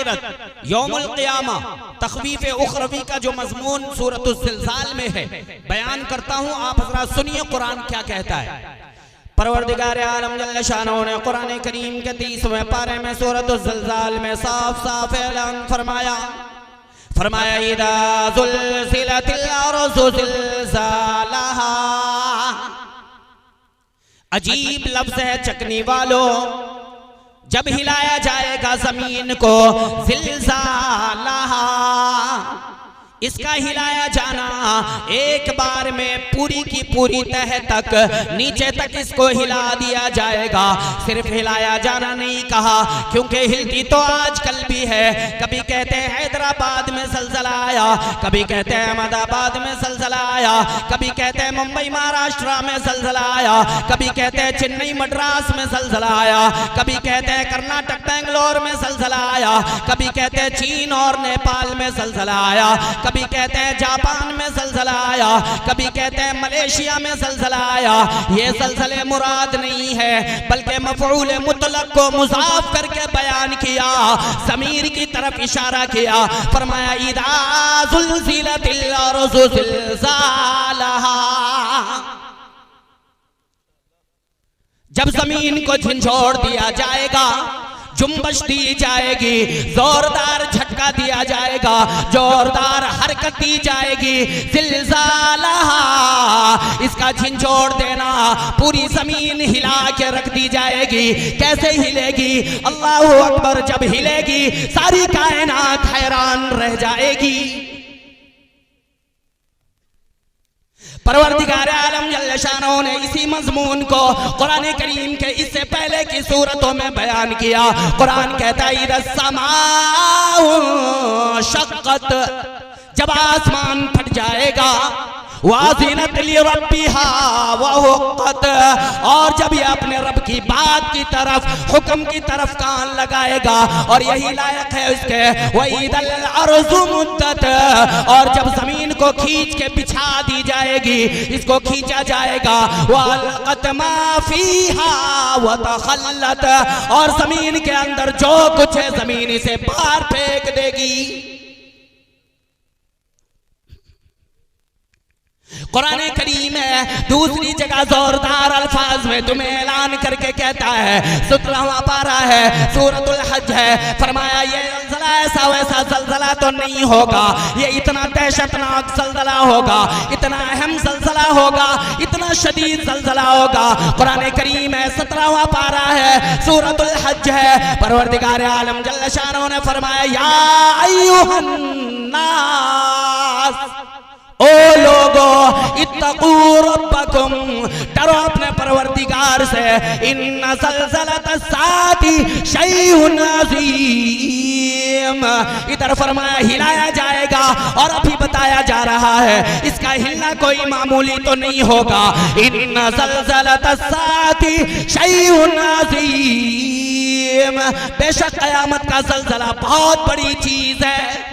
आखिरत, यौमुल क़ियामा, तख़वीफ़ उख़रवी का जो मज़मून सूरतुज़ ज़िलज़ाल में है बयान करता हूँ। आप हज़रात सुनिए कुरान क्या कहता है। परवरदिगार आलम जल्ल शानहू ने कुरान करीम के 30वें पारे में सूरतुज़ ज़िलज़ाल में साफ साफ ऐलान फरमाया, इज़ा ज़ुल्ज़िलतिल अर्ज़ु ज़िलज़ालहा। अजीब लफ्ज़ है चकनी वालों, जब हिलाया जाएगा जमीन को, ज़िलज़ालहा, इसका हिलाया जाना एक बार में पूरी की पूरी तह तक नीचे तक इसको हिला दिया जाएगा। सिर्फ हिलाया जाना नहीं कहा, क्योंकि हिलती तो आजकल भी है। कभी कहते हैं हैदराबाद में ज़लज़ला आया, कभी कहते हैं अहमदाबाद में ज़लज़ला आया, कभी कहते हैं मुंबई महाराष्ट्र में ज़लज़ला आया, कभी कहते हैं चेन्नई मद्रास में ज़लज़ला आया, कभी कहते हैं कर्नाटक बेंगलोर में ज़लज़ला आया, कभी कहते हैं चीन और नेपाल में ज़लज़ला आया, कभी कहते हैं जापान में ज़लज़ला आया, कभी कहते हैं मलेशिया में ज़लज़ला आया। ये ज़लज़ले मुराद नहीं है, बल्कि मफ़ऊल मुतलक को मुज़ाफ करके बयान किया, ज़मीर की तरफ इशारा किया। फरमाया इज़ा ज़ुल्ज़िलतिल अर्ज़ु ज़िलज़ालहा, जब जमीन को झंझोड़ दिया जाएगा, जुम्बश दी जाएगी, जोरदार झटका दिया जाएगा, जोरदार हरकत दी जाएगी। ज़िलज़ालहा, इसका झंझोड़ देना, पूरी जमीन हिला के रख दी जाएगी। कैसे हिलेगी? अल्लाहु अकबर, जब हिलेगी सारी कायनात हैरान रह जाएगी। परवरदिगार आलम जल्ल शानहू ने इसी मजमून को कुरान करीम के इससे पहले की सूरतों में बयान किया। कुरान कहता है इज़ा समाउ शक़्क़त, जब आसमान फट जाएगा, वाज़िनत लिरब्बिहा व हुक़्क़त, और जब ये अपने रब की बात की तरफ, हुक्म की तरफ कान लगाएगा, और यही लायक है इसके। वइज़ल अर्ज़ु मुद्दत, और जब जमीन को खींच के बिछा दी जाएगी, इसको खींचा जाएगा। वअल्क़त मा फ़ीहा व तख़ल्लत, और जमीन के अंदर जो कुछ है जमीन इसे बाहर फेंक देगी। कुरान करीम है दूसरी जगह जोरदार अल्फाज में तुम्हें ऐलान करके कहता है, 17वां पारा है, सूरतुल हज है। फरमाया ये ज़लज़ला ऐसा वैसा ज़लज़ला तो नहीं होगा, ये इतना दहशतनाक ज़लज़ला होगा, इतना अहम ज़लज़ला होगा, इतना शदीद ज़लज़ला होगा। कुरान करीम है 17वां पारा है, सूरतुल हज है। परवरदिगार आलम जल्ल शानहू ने फरमाया या अय्युहन नास, ओ लोगो इत्तकू रब्बकुम, डरो अपने परवरदिगार से। इन्ना ज़लज़लतस साअती शैउन अज़ीम, इधर फरमाया हिलाया जाएगा, और अभी बताया जा रहा है इसका हिलना कोई मामूली तो नहीं होगा। इन्ना ज़लज़लतस साअती शैउन अज़ीम, बेशक क़यामत का ज़लज़ला बहुत बड़ी चीज है।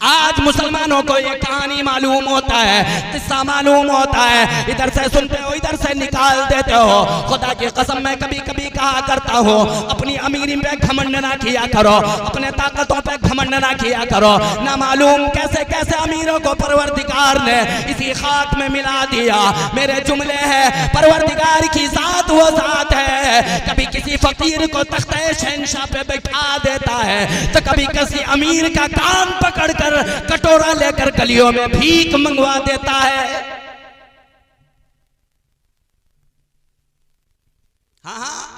आज मुसलमानों को ये कहानी मालूम होता है, किस्सा मालूम होता है, इधर से सुनते हो इधर से निकाल देते हो। खुदा की कसम मैं कभी कभी कहा करता हूँ, अपनी अमीरी पे घमंड ना किया करो, अपने ताकतों पे घमंड ना किया करो। ना मालूम कैसे कैसे अमीरों को परवरदिगार ने इसी खाक में मिला दिया। मेरे जुमले हैं, परवरदिगार की जात वो जात है, कभी किसी फकीर को तख्ते शहंशाह पे बैठा देता है, तो कभी किसी अमीर का कान पकड़ कर कटोरा लेकर गलियों में भीख मंगवा देता है। हाँ,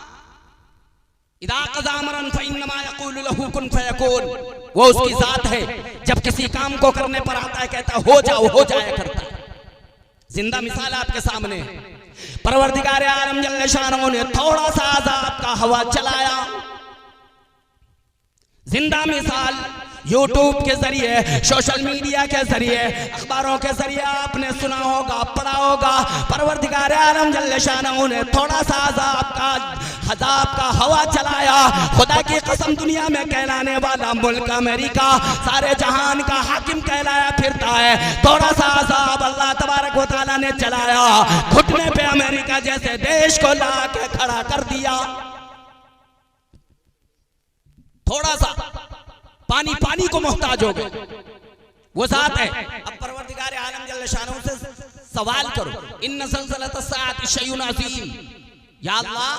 इदा क़ज़ा अमरन फ़इन्नमा यक़ूलु लहू कुन फ़यकून, वो उसकी जात है, जब किसी काम को करने पर आता है कहता हो जाओ, हो जाया करता है। जिंदा मिसाल आपके सामने, परवरदिगार आलम जल्ल शानहू ने थोड़ा सा अज़ाब का हवा चलाया। जिंदा मिसाल यूट्यूब के जरिए, सोशल मीडिया के जरिए, अखबारों के जरिए आपने सुना होगा, पढ़ा होगा। परवरदिगार आलम जल्ल शानहू ने थोड़ा सा अज़ाब का हवा चलाया। खुदा की कसम दुनिया में कहलाने वाला मुल्क अमेरिका सारे जहान का हाकिम कहलाया फिरता है। थोड़ा सा अज़ाब अल्लाह तबारक व तआला ने चलाया, घुटने पे अमेरिका जैसे देश को ला के खड़ा कर दिया। थोड़ा सा पानी को मोहताज हो गए, वो ज़ात है। अब परवरदिगार आलम जल्ल शानहू से सवाल करो, इन्न ज़ल्ज़लतस साअति शैउन अज़ीम, या अल्लाह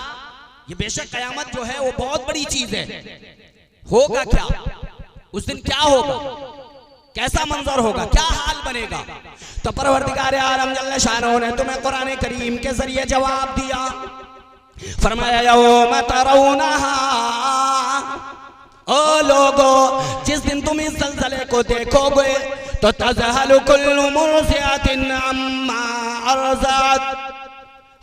ये बेशक कयामत जो है वो बहुत बड़ी चीज है, होगा क्या उस दिन, क्या होगा, कैसा मंजर होगा, क्या हाल बनेगा। तो परवरदिगार आलम जल्ल शानहू ने तुम्हें कुरान करीम के जरिए जवाब दिया, फरमाया यौम तरौनहा, ओ लोगो जिस दिन तुम इस ज़लज़ले को देखोगे तो तज़हलु कुल्लु मुर्ज़िअतिन अम्मा अर्ज़अत,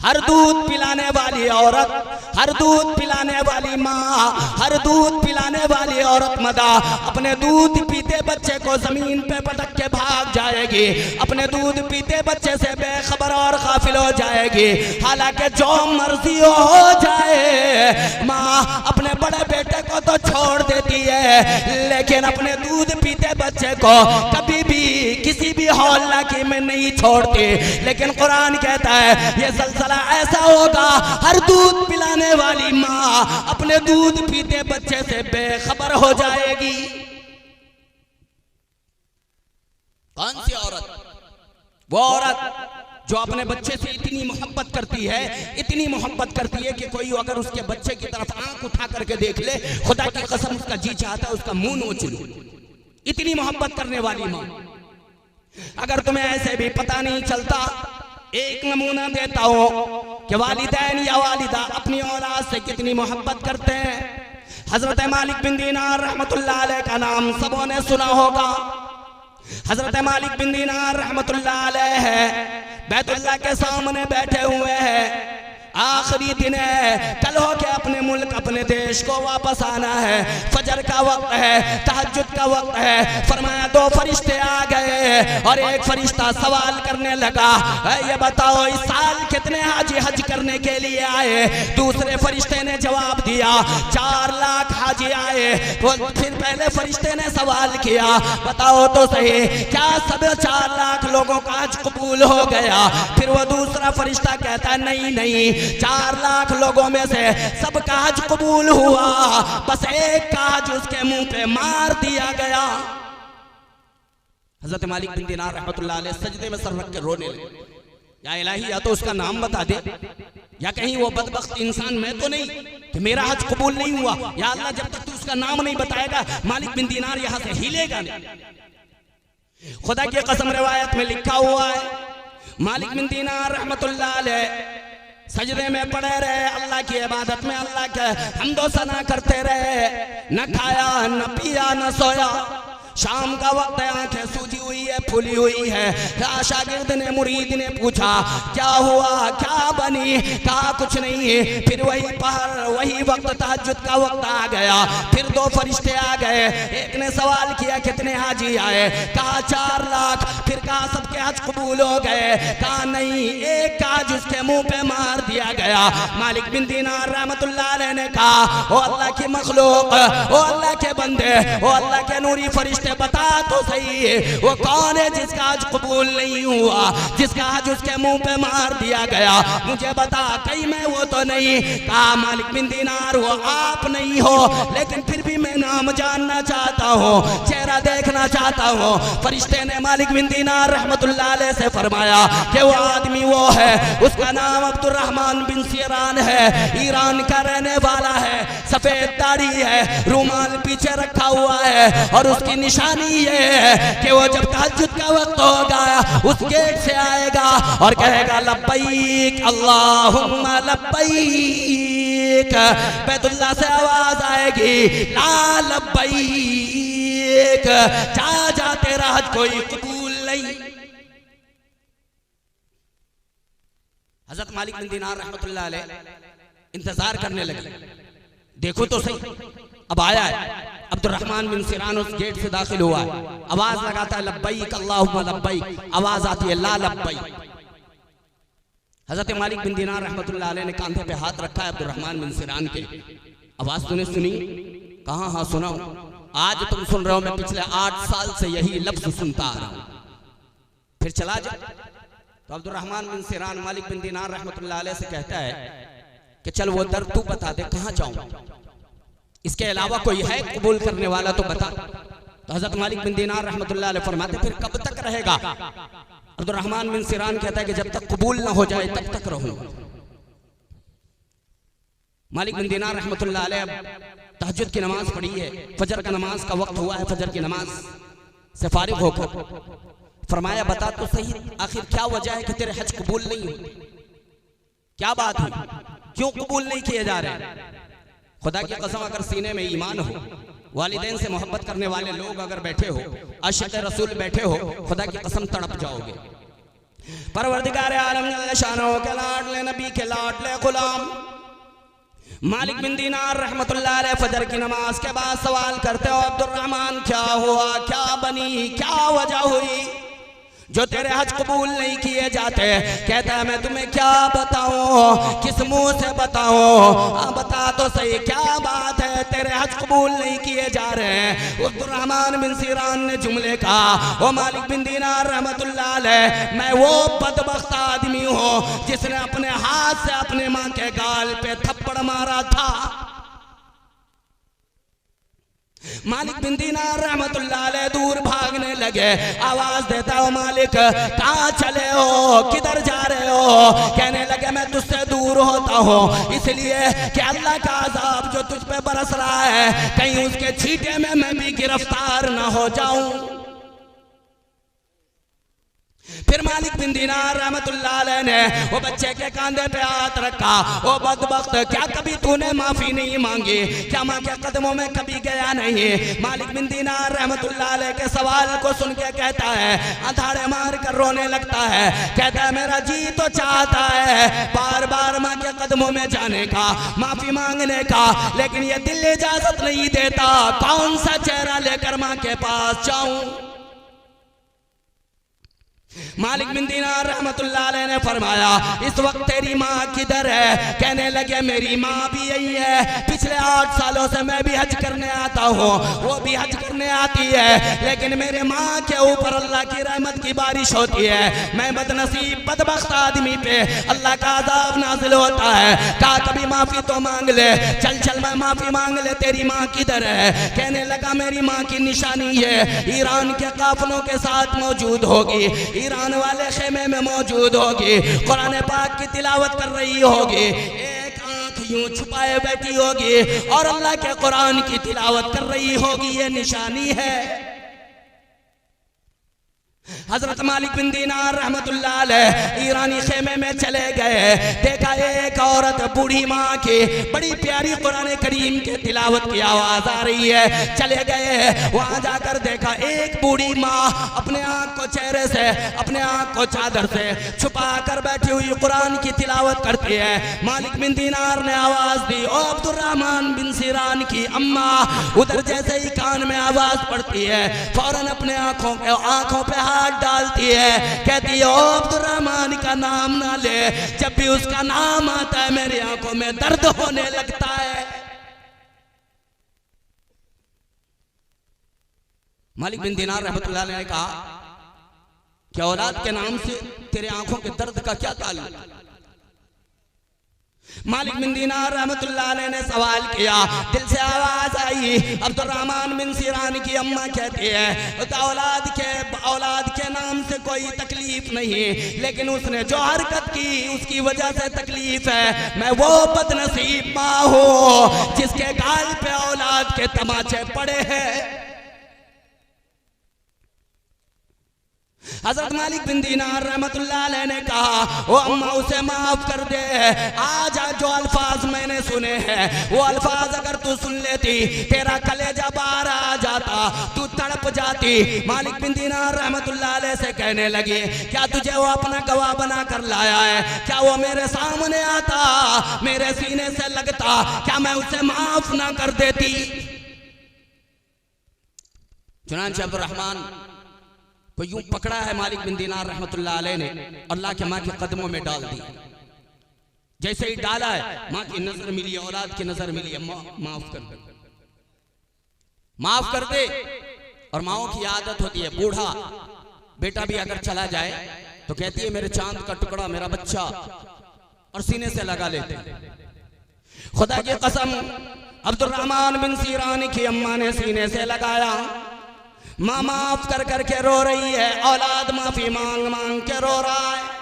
हर दूध पिलाने वाली औरत, हर दूध पिलाने वाली माँ, हर दूध पिलाने वाली औरत मदा अपने दूध पीते बच्चे को जमीन पे पटक के भाग जाएगी, अपने दूध पीते बच्चे से बेखबर और गाफिल हो जाएगी। हालांकि जो मर्जी हो जाए, माँ अपने बड़े बेटे को तो छोड़ देती है, लेकिन अपने दूध पीते बच्चे को कभी भी किसी भी हौलनाकी में नहीं छोड़ती। लेकिन कुरान कहता है ये ज़लज़ला ऐसा होगा, हर दूध पिलाने वाली माँ अपने दूध पीते बच्चे से बेखबर हो जाएगी। कौन सी औरत? वो औरत जो अपने बच्चे से इतनी मोहब्बत करती है, इतनी मोहब्बत करती है कि कोई अगर उसके बच्चे की तरफ आंख उठा करके देख ले, खुदा की कसम उसका जी चाहता है उसका मुंह नोच लूं, इतनी मोहब्बत करने वाली माँ। अगर तुम्हें ऐसे भी पता नहीं चलता, एक नमूना देता हूं कि वालिदैन या वालिदा अपनी औलाद से कितनी मोहब्बत करते हैं। हजरत मालिक बिन दीनार रहमतुल्लाह अलैह का नाम सबों ने सुना होगा। हजरत मालिक बिन दीनार रहमतुल्लाह अलैह बैतुल्लाह के सामने बैठे हुए हैं, आखिरी दिन है, कल हो के अपने मुल्क अपने देश को वापस आना है, फजर का वक्त है, तहज्जुद का वक्त है। फरमाया दो फरिश्ते आ गए और एक फरिश्ता सवाल करने लगा, ये बताओ इस साल कितने हाजी हज करने के लिए आए? दूसरे फरिश्ते ने जवाब दिया 4 लाख हाजी आए। फिर पहले फरिश्ते ने सवाल किया, बताओ तो सही क्या सब 4 लाख लोगों का हज कबूल हो गया? फिर वो दूसरा फरिश्ता कहता नहीं नहीं, 4 लाख लोगों में से सबका हज कबूल हुआ, बस एक का हज उसके मुंह पे मार दिया गया। हजरत मालिक बिन दीनार रहमतुल्लाह अलैह सजदे में सर रख के रोने लगे, या इलाही या तो उसका नाम बता दे, या कहीं वो बदबख्त इंसान मैं तो नहीं कि मेरा हज कबूल नहीं हुआ। या अल्लाह जब तक तू उसका नाम नहीं बताएगा मालिक बिन दीनार यहां से हिलेगा नहीं। खुदा की कसम रिवायत में लिखा हुआ है, मालिक बिन दीनार रहमतुल्लाह अलैह सजदे में पड़े रहे, अल्लाह की इबादत में अल्लाह के हम्दो सना करते रहे, न खाया न पिया न सोया। शाम का वक्त है, आंखें सूजी हुई है, फूली हुई है। शागिर्द ने मुरीद ने पूछा क्या हुआ, क्या बनी? कहा कुछ नहीं है। फिर वही पहर वही वक्त तहज्जुद का वक्त आ गया, फिर 2 फरिश्ते आ गए। एक ने सवाल किया कितने हाजी आए? कहा 4 लाख। फिर कहा सबके हज कबूल हो गए? कहा नहीं, एक का हज उसके मुंह पे मार दिया गया। मालिक बिन दीनार रहमतुल्लाह अलैह ने कहा ओ अल्लाह की मखलूक, ओ अल्लाह के बंदे, ओ अल्लाह के नूरी फरिश्ते बता तो सही है वो कौन है जिसका हज कबूल नहीं हुआ, जिसका हज उसके मुंह पे मार दिया गया? मुझे बता, कहीं मैं वो तो नहीं। कहा मालिक बिन दीनार वो आप नहीं हो, लेकिन फिर भी मैं नाम जानना चाहता हूँ, चेहरा देखना चाहता हूँ। फरिश्ते ने मालिक बिन दीनार रहमतुल्लाह अलैह से फरमाया कि वो आदमी वो है, उसका नाम अब्दुर्रहमान बिन सिरान है, ईरान का रहने वाला है, सफेद दाढ़ी है, रुमाल पीछे रखा हुआ है, और उसकी निशानी ये है कि वो जब तहज्जुद का वक्त होगा उस गेट से आएगा और कहेगा लब्बैक अल्लाहुम्मा लब्बैक। बैतुल्लाह से आवाज आएगी ला लब्बैक, जा जा तेरा हज कोई कबूल नहीं। हजरत मालिक बिन दीनार रहमतुल्लाह अलैह इंतजार करने लगे, देखो तो सही अब आया है। अब्दुर्रहमान बिन सिरान उस गेट से दाखिल हुआ है, आवाज लगाता है लब्बैक अल्लाहुम्मा लब्बैक, आवाज आती है ला लब्बैक। हजरत मालिक बिन दीनार रहमतुल्लाह अलैह ने कांधे पे हाथ रखा है अब्दुर्रहमान बिन सिरान के। आवाज तूने सुनी? कहाँ? हाँ सुना हूं। आज तुम सुन रहे हो, मैं पिछले 8 साल से यही लफ्ज सुनता आ रहा हूं, फिर चला जा। तो अब्दुर्रहमान बिन सिरान मालिक बिन दीनार रहमतुल्लाह अलैह से कहता है कि चल वो दर तू बता दे, कहाँ जाऊं? इसके अलावा कोई है कबूल करने वाला तो बता। तो हजरत मालिक बिन दीनार रहमतुल्लाह अलैह फरमाते फिर कब तक रहेगा? अब्दुर्रहमान बिन सिरान कहता है कि जब तक कबूल ना हो जाए तब तक रहूंगा। मालिक बिन दीनार रहमतुल्लाह अलैह तहज्जुद की नमाज पढ़ी है, फजर का नमाज का वक्त हुआ है, फजर की नमाज से फारिग होकर फरमाया बता तो सही आखिर क्या वजह है कि तेरे हज कबूल नहीं हुए? क्या बात है, क्यों कबूल नहीं किए जा रहे? खुदा की कसम अगर सीने में ईमान हो, वालिदैन से मोहब्बत करने वाले लोग अगर बैठे हो, आशिक रसूल बैठे हो, खुदा की कसम तड़प जाओगे। परवरदिगार आलम जल्ल शानो के लाडले नबी के लाडले गुलाम मालिक बिन दीनार रहमतुल्लाह अलैह फजर की नमाज के बाद सवाल करते हो अब्दुर्रहमान क्या हुआ, क्या बनी, क्या वजह हुई जो तेरे हज कबूल नहीं किए जाते? कहता है मैं तुम्हें क्या बताऊं, किस मुंह से बताऊं? बता तो सही क्या बात है तेरे हज कबूल नहीं किए जा रहे हैं? अब्दुर्रहमान बिन सिरान ने जुमले कहा ओ मालिक बिन दीनार रहमतुल्लाह अलैह मैं वो बदबख्त आदमी हूं जिसने अपने हाथ से अपने मां के गाल पे थप्पड़ मारा था। मालिक बिन दीनार रहमतुल्लाह अलैह दूर भागने लगे, आवाज देता हो मालिक कहाँ चले हो, किधर जा रहे हो? कहने लगे मैं तुझसे दूर होता हूँ इसलिए कि अल्लाह का अजाब जो तुझ पे बरस रहा है कहीं उसके छींटे में मैं भी गिरफ्तार ना हो जाऊं। फिर मालिक बिन दीनार रहमतुल्लाह अलैह ने वो बच्चे के कांधे पे हाथ रखा, ओ बदबख्त क्या कभी तूने माफी नहीं मांगी, क्या मां के कदमों में कभी गया नहीं? मालिक बिन दीनार रहमतुल्लाह अलैह के सवाल को सुन के कहता है अंधाड़े मार कर रोने लगता है, कहता है मेरा जी तो चाहता है बार बार मां के कदमों में जाने का, माफी मांगने का, लेकिन ये दिल इजाजत नहीं देता, कौन सा चेहरा लेकर मां के पास जाऊं? मालिक बिन दीनार रहमतुल्लाह अलैह ने फरमाया इस वक्त तेरी माँ किधर है? कहने लगे मेरी माँ भी यही है, पिछले 8 सालों से मैं भी हज करने आता हूँ, वो भी हज करने आती है, लेकिन मेरे माँ के ऊपर अल्लाह की रहमत की बारिश होती है, मैं बदनसीब बदबख्त आदमी पे अल्लाह का अज़ाब नाज़िल होता है। कहा कभी माफी तो मांग ले, चल चल मैं माफी मांग ले, तेरी माँ किधर है? कहने लगा मेरी माँ की निशानी है ईरान के काफिलों के साथ मौजूद होगी, ईरान वाले खेमे में मौजूद होगी, कुरान पाक की तिलावत कर रही होगी, एक आंख यूं छुपाए बैठी होगी और अल्लाह के कुरान की तिलावत कर रही होगी, ये निशानी है। हजरत मालिक बिन दीनार रहमतुल्लाह अलैह ईरानी खेमे में चले गए, देखा एक औरत बूढ़ी माँ की बड़ी प्यारी कुरान करीम के तिलावत की आवाज आ रही है, चले गए वहां जाकर देखा एक बूढ़ी माँ अपने आँख को चेहरे से, अपने आँख को चादर से छुपा कर बैठी हुई कुरान की तिलावत करती है। मालिक बिन दीनार ने आवाज दी ओ अब्दुर्रहमान बिन सिरान की अम्मा, उधर जैसे ही कान में आवाज पड़ती है फौरन अपने आंखों पे हाथ डालती है, कहती है ओ अब्दुर्रहमान का नाम ना ले, जब भी उसका नाम आता है मेरी आंखों में दर्द होने लगता है। मालिक बिन दीनार रहमतुल्लाह अलैह ने कहा कि औलाद के नाम से तेरे आंखों के दर्द का क्या ताल्लुक? मालिक बिन दीनार रहमतुल्लाह अलैह ने सवाल किया, दिल से आवाज आई, अब्दुर्रहमान बिन सिरान की अम्मा कहती है औलाद के नाम से कोई तकलीफ नहीं, लेकिन उसने जो हरकत की उसकी वजह से तकलीफ है। मैं वो बदनसीब माँ हूँ जिसके गाल पे औलाद के तमाचे पड़े हैं। हजरत मालिक बिन दीनार रहमतुल्लाह अलैह ने कहा ओ अम्मा उसे माफ कर दे, आज जो अल्फाज मैंने सुने हैं वो अल्फाज अगर तू सुन लेती तेरा कलेजा बाहर आ जाता, तू तड़प जाती। मालिक बिन दीनार रहमतुल्लाह अलैह से कहने लगी क्या तुझे वो अपना गवाह बना कर लाया है? क्या वो मेरे सामने आता, मेरे सीने से लगता, क्या मैं उसे माफ ना कर देती? चुनांचे अब्दुर्रहमान को यूं पकड़ा है मालिक बिन दीनार रहमतुल्लाह अलैह ने, अल्लाह के माँ के कदमों में डाल दी। जैसे ही डाला है माँ की नजर मिली, औलाद की नजर मिली, माफ कर दे, माफ कर दे। और माओ की आदत होती है, बूढ़ा बेटा भी अगर चला जाए तो कहती है मेरे चांद का टुकड़ा, मेरा बच्चा, और सीने से लगा लेते। खुदा की कसम अब्दुर्रहमान बिन सीरान की अम्मा ने सीने से लगाया। माँ माफ कर कर के रो रही है, औलाद माफी मांग मांग के रो रहा है।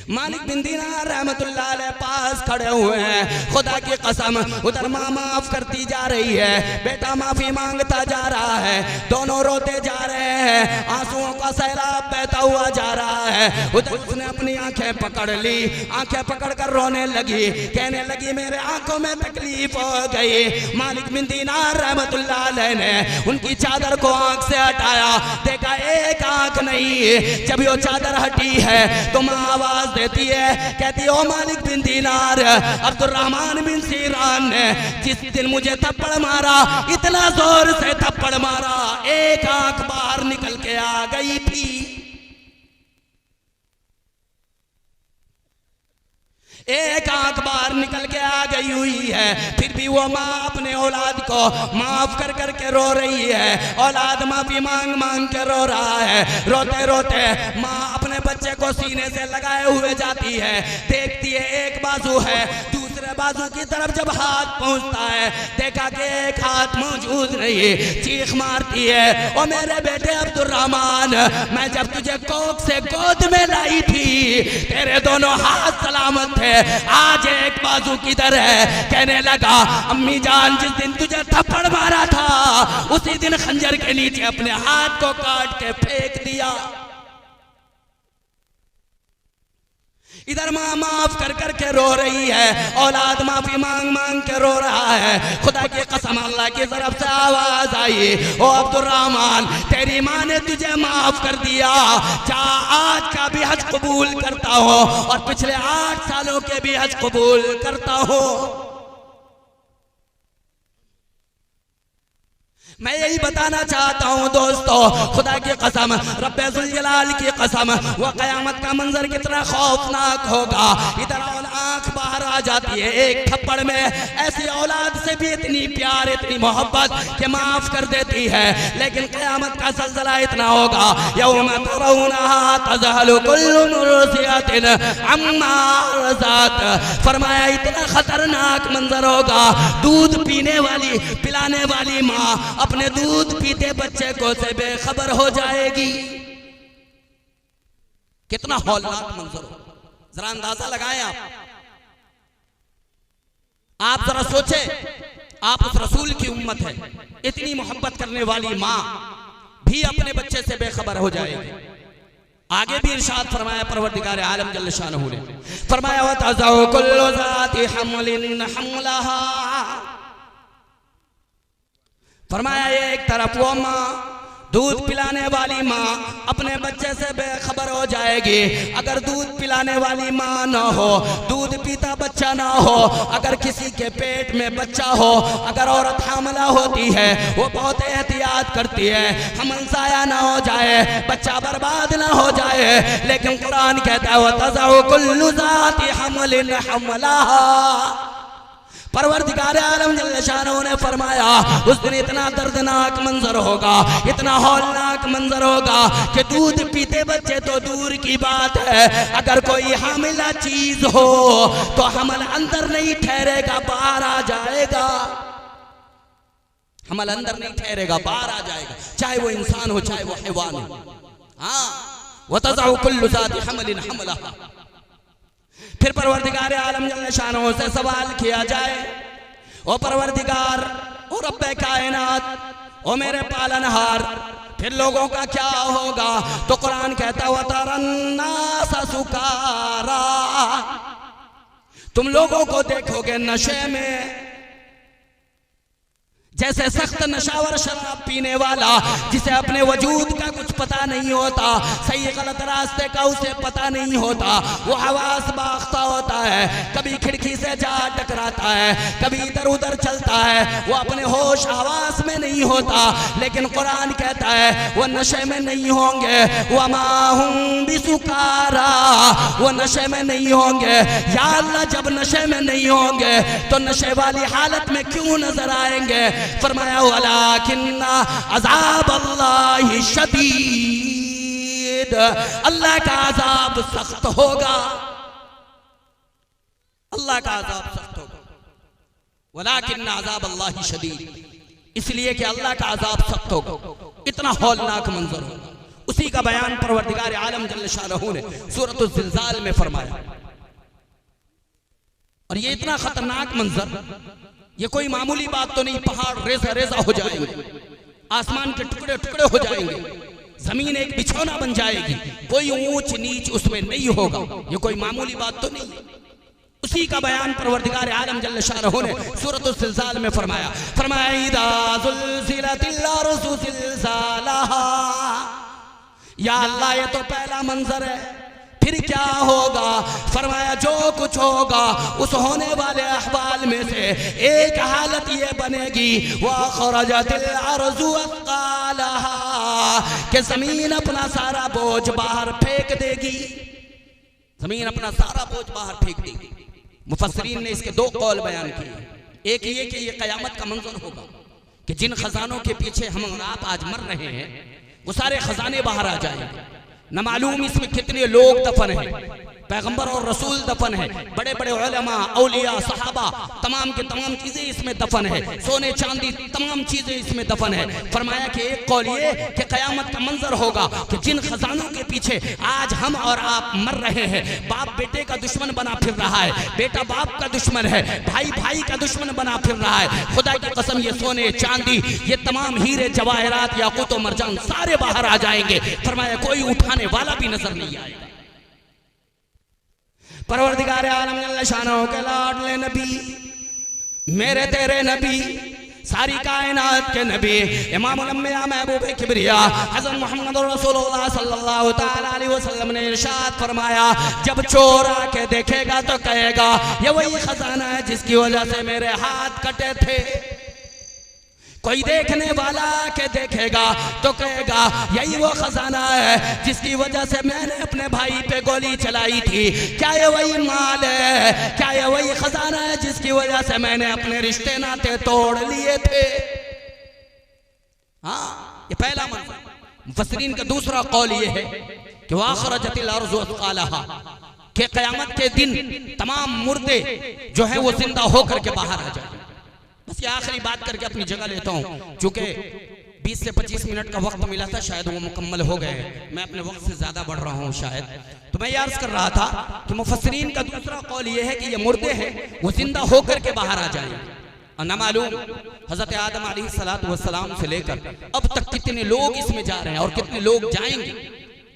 मालिक बिन दीनार रहमतुल्लाह अलैह पास खड़े हुए हैं। खुदा की कसम, उधर माँ माफ करती जा रही है, बेटा माफी मांगता जा रहा है, दोनों रोते जा रहे हैं, आंसुओं का सैलाब बहता हुआ जा रहा है। उधर उसने अपनी आंखें पकड़ ली, आंखें पकड़ कर रोने लगी, कहने लगी मेरे आंखों में तकलीफ हो गई। मालिक बिन दीनार रहमतुल्लाह अलैह ने उनकी चादर को आंख से हटाया, देखा एक आंख नहीं। जब वो चादर हटी है तो माँ आवाज देती है, कहती ओ मालिक बिन दीनार, अब्दुर्रहमान बिन सीरान ने जिस दिन मुझे थप्पड़ मारा, इतना जोर से थप्पड़ मारा, एक आंख बाहर निकल के आ गई थी। एक आंख बाहर निकल के आ गई हुई है। फिर भी वो माँ अपने औलाद को माफ कर कर के रो रही है। औलाद माफी मांग मांग के रो रहा है। रोते रोते माँ अपने बच्चे को सीने से लगाए हुए जाती है, देखती है एक बाजू है, दूसरे बाजू की तरफ जब हाथ पहुंचता है, देखा कि एक हाथ मौजूद नहीं, चीख मारती है ओ मेरे बेटे अब्दुर्रहमान, मैं जब तुझे कोख से गोद में लाई थी तेरे दोनों हाथ सलामत थे, आज एक बाजू किधर है? कहने लगा अम्मी जान, जिस दिन तुझे थप्पड़ मारा था उसी दिन खंजर के नीचे अपने हाथ को काट के फेंक दिया। इधर माँ माफ कर कर के रो रही है, औलाद माफी मांग मांग के रो रहा है। खुदा की कसम, अल्लाह की तरफ से आवाज आई, ओ अब्दुर्रहमान, तेरी माँ ने तुझे माफ कर दिया, जा आज का भी हज कबूल करता हो और पिछले 8 सालों के भी हज कबूल करता हो। मैं यही बताना चाहता हूँ दोस्तों, खुदा की कसम, रब्बे जुल जलाल की कसम, वो क़यामत का मंजर कितना खौफनाक होगा। इधर आंख बाहर आ जाती है एक थप्पड़ में, ऐसी औलाद से भी इतनी प्यार इतनी मोहब्बत के माफ कर देती है। लेकिन क़यामत का ज़ल्ज़ला इतना होगा, यौम तरौनहा तज़हलु कुल्लु मुर्दिअतिन अम्मा अर्ज़अत, फरमाया इतना खतरनाक मंजर होगा, दूध पीने वाली पिलाने वाली माँ अपने दूध पीते बच्चे को से बेखबर हो जाएगी। कितना हौलनाक मंजर हो, जरा अंदाजा लगाएं आप जरा सोचे, आप उस रसूल की उम्मत है, इतनी मोहब्बत करने वाली माँ भी अपने बच्चे से बेखबर हो जाएगी। आगे भी इरशाद फरमाया परवरदिगार आलम जल्ल शानहू ने, फरमाया वतज़उ कुल्लु ज़ाति हम्लिन हम्लहा, फरमाया एक तरफ वो माँ दूध पिलाने वाली माँ अपने बच्चे से बेखबर हो जाएगी। अगर दूध पिलाने वाली माँ ना हो, दूध पीता बच्चा ना हो, अगर किसी के पेट में बच्चा हो, अगर औरत हामला होती है वो बहुत एहतियात करती है, हमल ज़ाया ना हो जाए, बच्चा बर्बाद ना हो जाए। लेकिन कुरान कहता है वतज़उ कुल्लु ज़ाति हम्लिन हम्लहा, परवरदिगार आलम जल्ल शानहू ने फरमाया उस दिन इतना दर्दनाक मंजर होगा, इतना हौलनाक मंजर होगा कि दूध पीते बच्चे तो दूर की बात है, अगर कोई हामिला चीज हो तो हमल अंदर नहीं ठहरेगा, बाहर आ जाएगा। हमल अंदर नहीं ठहरेगा, बाहर आ जाएगा, चाहे वो इंसान हो चाहे वो हैवान हो। हाँ, वतज़उ कुल्लु ज़ाति हम्लिन हम्लहा। फिर परवरदिगार आलम जल्ल शानहू से सवाल किया जाए, ओ परवरदिगार, ओ रब्बे कायनात, ओ मेरे पालनहार, फिर लोगों का क्या होगा? तो कुरान कहता वतरन्नास सुकारा, तुम लोगों को देखोगे नशे में, जैसे सख्त नशावर शराब पीने वाला जिसे अपने वजूद का कुछ पता नहीं होता, सही गलत रास्ते का उसे पता नहीं होता, वो हवास बाख्ता होता है, कभी खिड़की से जा टकराता है, कभी इधर उधर चलता है, वो अपने होश हवास में नहीं होता। लेकिन कुरान कहता है वो नशे में नहीं होंगे, वमा हुम बिसुकारा, वो नशे में नहीं होंगे। या अल्लाह, जब नशे में नहीं होंगे तो नशे वाली हालत में क्यों नजर आएंगे? फरमाया वलाकिन्ना अज़ाब अल्लाहि शदीद, अल्लाह का अज़ाब सख्त होगा, अल्लाह का अज़ाब सख्त होगा। वलाकिन अज़ाब अल्लाह शदीद, इसलिए कि अल्लाह का अजाब सख्त होगा, इतना हौलनाक मंजर होगा। उसी का बयान परवरदिगार आलम जल्ल शानहू ने सूरत ज़िलज़ाल में फरमाया। और ये इतना खतरनाक मंजर, ये कोई मामूली बात तो नहीं। पहाड़ रेजा रेजा हो जाएंगे, आसमान के टुकड़े टुकड़े हो जाएंगे, जमीन एक बिछौना बन जाएगी, कोई ऊंच नीच उसमें नहीं होगा। ये कोई मामूली बात तो नहीं। उसी का बयान परवरदिगार आलम जल्ल शानहू ने सूरत ज़िलज़ाल में फरमाया। फरमाया इज़ा ज़ुलज़िलतिल अर्ज़ु ज़िलज़ालहा, या अल्लाह ये तो पहला मंजर है, फिर क्या होगा? फरमाया जो कुछ होगा उस होने वाले अहवाल में से एक हालत ये बनेगी, वअख़रजतिल अर्ज़ु अथक़ालहा, कि जमीन अपना सारा बोझ बाहर फेंक देगी। जमीन अपना सारा बोझ बाहर फेंक देगी। मुफस्सिरीन ने इसके दो कौल बयान किए। एक ये कि ये क़यामत का मंजर होगा कि जिन खजानों के पीछे हम और आप आज मर रहे हैं, वो सारे खजाने बाहर आ जाएंगे। न मालूम इसमें कितने लोग दफन हैं, पैगंबर और रसूल दफन है, बड़े बड़े उलमा, औलिया, सहाबा, तमाम के तमाम चीजें इसमें दफन है, सोने चांदी तमाम चीजें इसमें दफन है। फरमाया कि एक कौल ये कि क़यामत का मंजर होगा कि जिन खजानों के पीछे आज हम और आप मर रहे हैं, बाप बेटे का दुश्मन बना फिर रहा है, बेटा बाप का दुश्मन है, भाई भाई का दुश्मन बना फिर रहा है। खुदा की कसम ये सोने चांदी, ये तमाम हीरे जवाहरात, याकूत और मरजान सारे बाहर आ जाएंगे। फरमाया कोई उठाने वाला भी नजर नहीं आएगा। परवरदिगार आलम जल्ल शानहू के लाडले नबी, मेरे तेरे नबी, सारी कायनात के नबी, इमामुल अंबिया महबूब किबरिया हज़रत मुहम्मद रसूलुल्लाह सल्लल्लाहु तआला अलैहि वसल्लम ने इरशाद फरमाया, जब चोर आके देखेगा तो कहेगा ये वही खजाना है जिसकी वजह से मेरे हाथ कटे थे। कोई देखने वाला के देखेगा तो कहेगा यही वो खजाना है जिसकी वजह से मैंने अपने भाई पे गोली चलाई थी। क्या ये वही माल है? क्या ये वही खजाना है जिसकी वजह से मैंने अपने रिश्ते नाते तोड़ लिए थे? हाँ, ये पहला मंजर। मुफस्सिरीन का दूसरा कौल ये है कि वअख़रजतिल अर्ज़ु अथक़ालहा, कि क़यामत के दिन तमाम मुर्दे जो हैं वो जिंदा होकर के बाहर आ जाएंगे। बस ये आखिरी बात करके अपनी जगह लेता हूँ, चूंकि 20 से 25 मिनट का वक्त मिला था, शायद वो मुकम्मल हो गए, मैं अपने वक्त से ज्यादा बढ़ रहा हूँ शायद। तो मैं ये अर्ज कर रहा था कि मुफस्सिरीन का दूसरा कौल ये है कि ये मुर्दे हैं वो जिंदा होकर के बाहर आ जाएंगे। और न मालूम हजरत आदम अलैहिस्सलातु वस्सलाम से लेकर अब तक कितने लोग इसमें जा रहे हैं और कितने लोग जाएंगे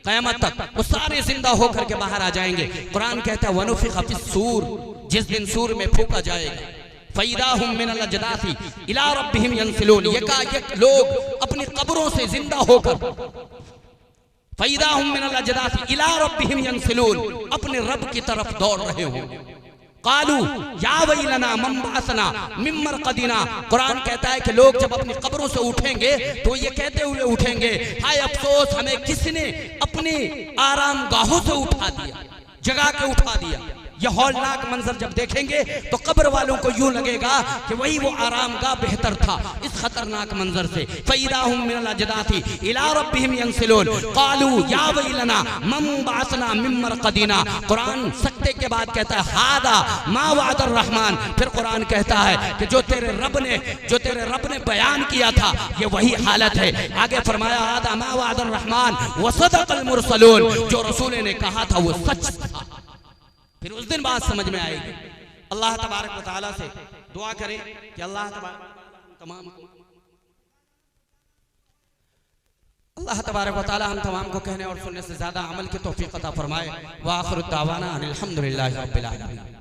क़यामत तक, वो सारे जिंदा होकर के बाहर आ जाएंगे। कुरान कहता है वनुफ़िख़ फ़िस्सूर, जिस दिन सूर में फूंका जाएगा, फ़इज़ाहुम मिनल अजदासी इला रब्बिहिम यंसिलून, यकायक लोग अपनी कब्रों से जिंदा होकर, फ़इज़ाहुम मिनल अजदासी इला रब्बिहिम यंसिलून, अपने रब की तरफ दौड़ रहे हो। क़ालू या वैलना मम बअसना मिन मरक़दिना, कुरान कहता है कि लोग जब अपनी कब्रों से उठेंगे तो ये कहते हुए उठेंगे, हाय अफसोस हमें किसने अपनी आराम गाहों से उठा दिया, जगा के उठा दिया। यह हौलनाक मंजर जब देखेंगे तो कब्र वालों को यूं लगेगा कि वही वो आराम गाह बेहतर था इस खतरनाक मंजर से। फ़इज़ाहुम मिनल अजदासी इला रब्बिहिम यंसिलून क़ालू या वैलना मम बअसना मिन मरक़दिना। कुरान सकते के बाद कहता है हादा मा वअदर रहमान, फिर कुरान कहता है कि जो तेरे रब ने बयान किया था ये वही हालत है। आगे फरमाया हादा मा वअदर रहमान व सदक़ल मुरसलून, जो रसूल ने कहा था वो सच था। फिर उस दिन बात समझ में आएगी। अल्लाह तबारक व तआला से दुआ करें कि अल्लाह तबारक व तआला हम तमाम को कहने और सुनने से ज्यादा अमल की तौफीक अता फरमाए। व आखिरु दावाना अनिल हम्दुलिल्लाहि रब्बिल आलमीन।